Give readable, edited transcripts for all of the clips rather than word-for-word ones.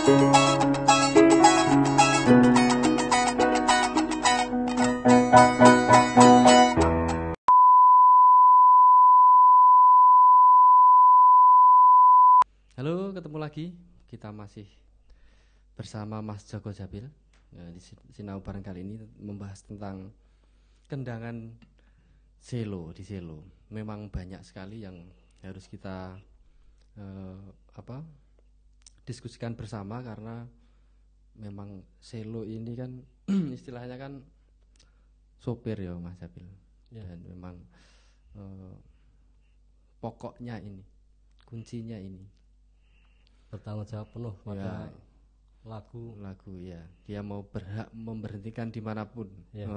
Halo, ketemu lagi. Kita masih bersama Mas Joko Jabil. Di Sinau Bareng kali ini membahas tentang kendangan selo di selo. Memang banyak sekali yang harus kita diskusikan bersama karena memang selo ini kan istilahnya kan sopir ya Mas Jabil. Ya. Dan memang pokoknya ini, kuncinya ini bertanggung jawab penuh pada lagu ya, dia mau berhak memberhentikan dimanapun ya.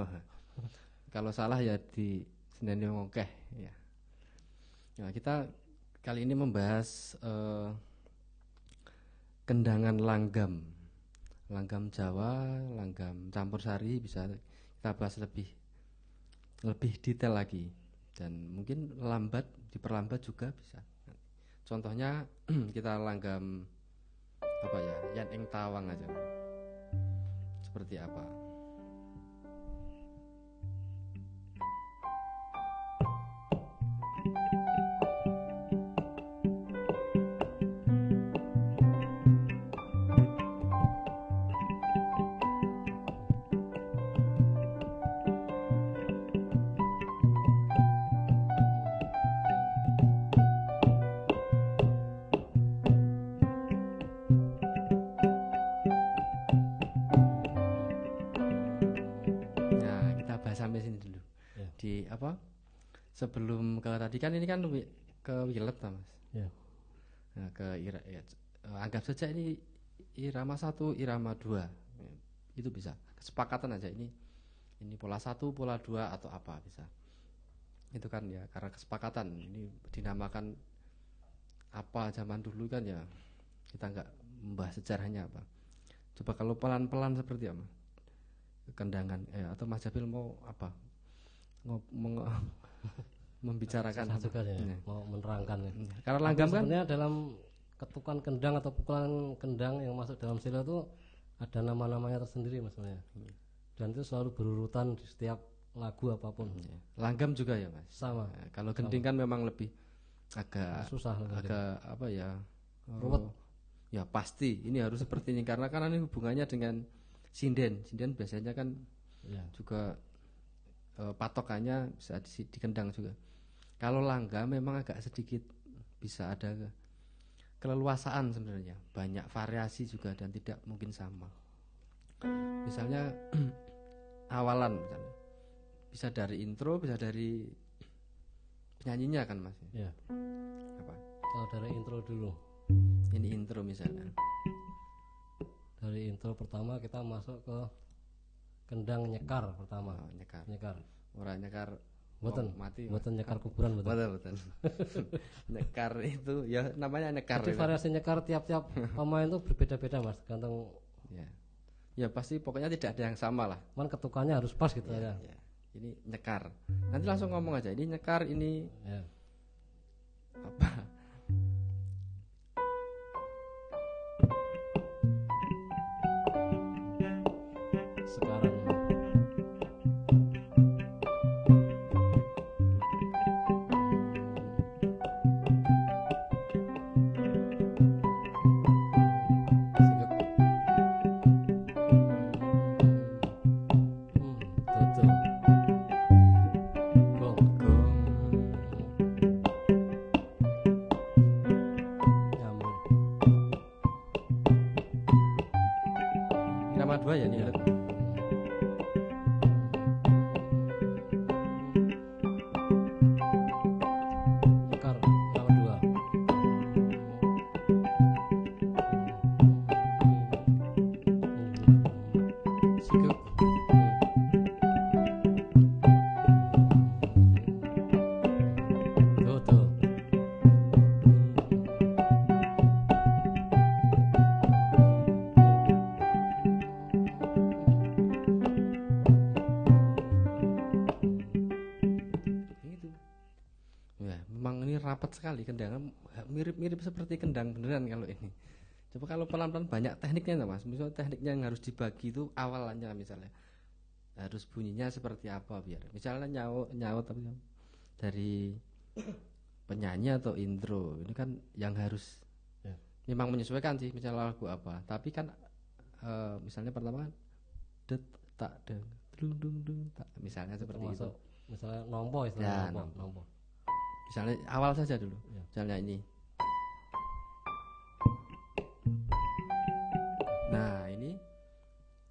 Kalau salah ya di Sendiri ngokeh ya. Nah, kita kali ini membahas kendangan langgam Jawa, langgam campur sari, bisa kita bahas lebih detail lagi, dan mungkin diperlambat juga bisa. Contohnya kita langgam Yan Ing Tawang aja. Seperti apa? Sampai sini dulu ya. Di sebelum ke tadi kan ini kan ke Wilet Mas ya. Nah, anggap saja ini irama 1, irama 2 ya, itu bisa kesepakatan aja, ini pola 1, pola 2 atau apa bisa, itu kan ya karena kesepakatan. Ini dinamakan apa zaman dulu kan ya, kita nggak membahas sejarahnya apa. Coba kalau pelan-pelan seperti apa kendangan atau Mas Jabil mau apa membicarakan juga ya, mau menerangkan ya. Karena langgam kan sebenarnya dalam ketukan kendang atau pukulan kendang yang masuk dalam selo itu ada nama-namanya tersendiri maksudnya, dan itu selalu berurutan di setiap lagu apapun. Langgam juga ya Mas sama. Kalau gending kan memang lebih agak susah, agak ruwet ya, pasti ini harus seperti ini karena ini hubungannya dengan sinden biasanya kan ya. Juga patokannya bisa di kendang juga. Kalau langgam memang agak sedikit bisa ada keleluasaan sebenarnya, banyak variasi juga dan tidak mungkin sama. Misalnya awalan misalnya bisa dari intro, bisa dari penyanyinya kan Mas ya. Kalau dari intro dulu, ini intro misalnya. Dari intro pertama kita masuk ke kendang nyekar pertama. Nyekar. Orang nyekar mati. Mboten nyekar kuburan betul. Nyekar itu ya namanya nyekar. Jadi variasi nyekar tiap-tiap pemain itu berbeda-beda Mas, gantung. Ya pasti pokoknya tidak ada yang sama lah. Cuman ketukannya harus pas gitu ya. Ini nyekar. Nanti langsung ngomong aja. Ini nyekar, ini apa? Irama 2 ya ini. Rapat sekali kendangan, mirip-mirip seperti kendang beneran kalau ini. Coba kalau pelan-pelan banyak tekniknya Mas. Misalnya tekniknya yang harus dibagi itu awalnya misalnya harus bunyinya seperti apa biar misalnya nyaut tapi dari penyanyi atau intro ini kan yang harus memang menyesuaikan sih misalnya lagu apa. Tapi kan misalnya pertama kan det tak deng dung dung dung tak misalnya seperti itu. Misalnya nompo ya, nompo. Misalnya awal saja dulu. Misalnya ini. Nah, ini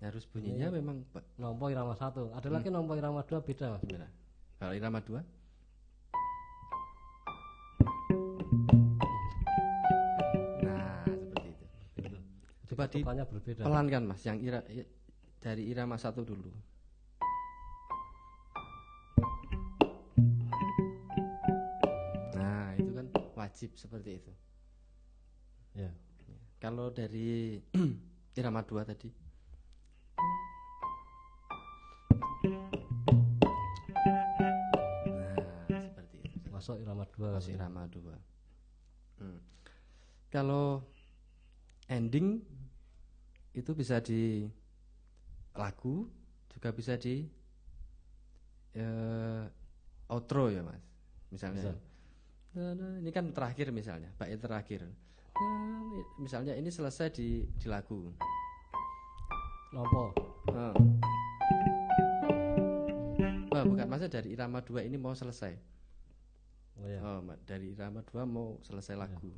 harus bunyinya ini memang nompo irama 1. Ada lagi nompo irama 2 beda, Mas. Beda. Kalau irama 2 nah, seperti itu. Coba berbeda. Pelankan Mas, yang dari irama 1 dulu. Nah, itu kan wajib seperti itu. Ya. Kalau dari irama 2 tadi. Nah, seperti itu. Masuk irama 2. Masuk irama 2. Kalau ending itu bisa di lagu, juga bisa di outro ya Mas. Misalnya. Nah, ini kan terakhir misalnya, bait terakhir. Misalnya ini selesai di lagu. Nompo. Bukan maksudnya dari irama 2 ini mau selesai. Oh ya. Dari irama 2 mau selesai lagu.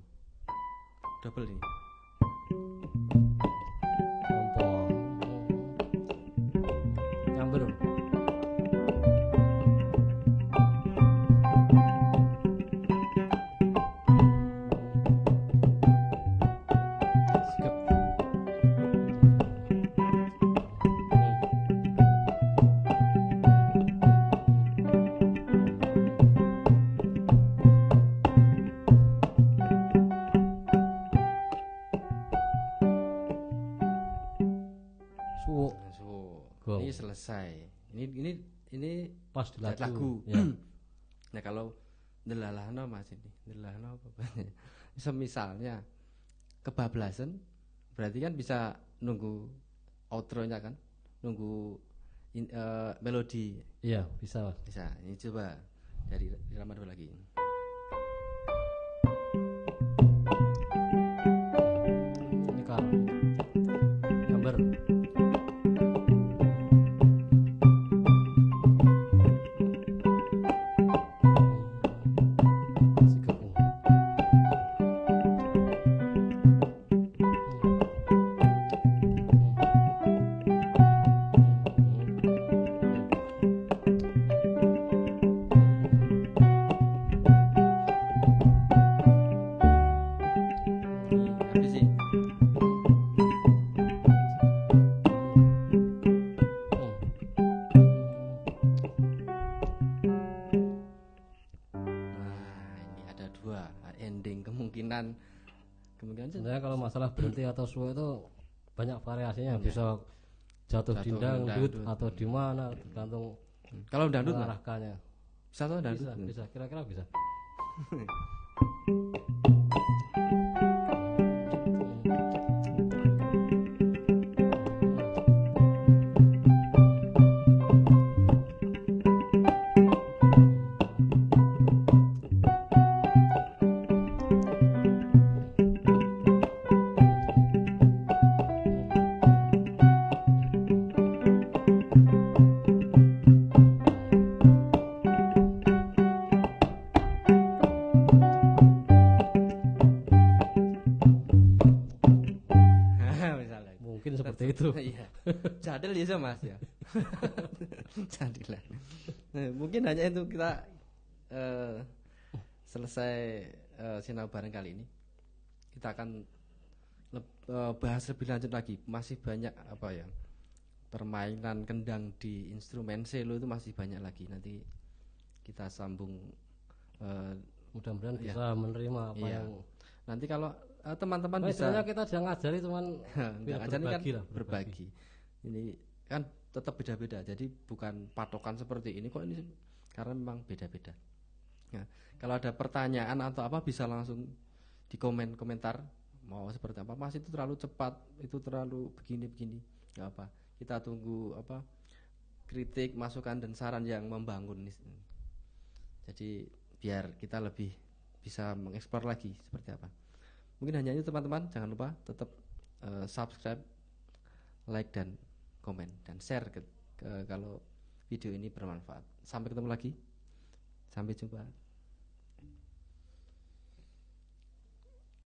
Double ini. Nompo. Nyamber. Ini selesai. Ini pas di lagu. Ya. Nah, kalau delalahno Mas ini. Delalahno apa? Semisalnya kebablasan berarti kan bisa nunggu outro-nya kan? Nunggu melodi. Iya, bisa Mas. Bisa. Ini coba dari irama 2 lagi. Ini kan gambar. Sebenarnya kalau masalah berhenti atau suwe itu banyak variasinya, bisa jatuh dindang, dangdut atau di mana tergantung. Kalau dangdut mengarahkannya. Bisa atau dangdut? Bisa, kira-kira bisa. Jadil ya Mas ya. Jadilah. Nah, mungkin hanya itu kita selesai sinau bareng kali ini. Kita akan bahas lebih lanjut lagi. Masih banyak apa ya? Permainan kendang di instrumen cello itu masih banyak lagi. Nanti kita sambung. Mudah-mudahan bisa menerima apa yang nanti kalau teman-teman bisa. Sebenarnya kita jangan ngajari cuman berbagi kan berbagi. Ini kan tetap beda-beda. Jadi bukan patokan seperti ini kok ini karena memang beda-beda. Nah, kalau ada pertanyaan atau apa bisa langsung di komentar mau seperti apa, Mas itu terlalu cepat, itu terlalu begini nggak apa, kita tunggu apa kritik, masukan dan saran yang membangun. Jadi biar kita lebih bisa mengeksplor lagi seperti apa. Mungkin hanya itu teman-teman, jangan lupa tetap subscribe, like dan komen dan share kalau video ini bermanfaat. Sampai ketemu lagi, sampai jumpa.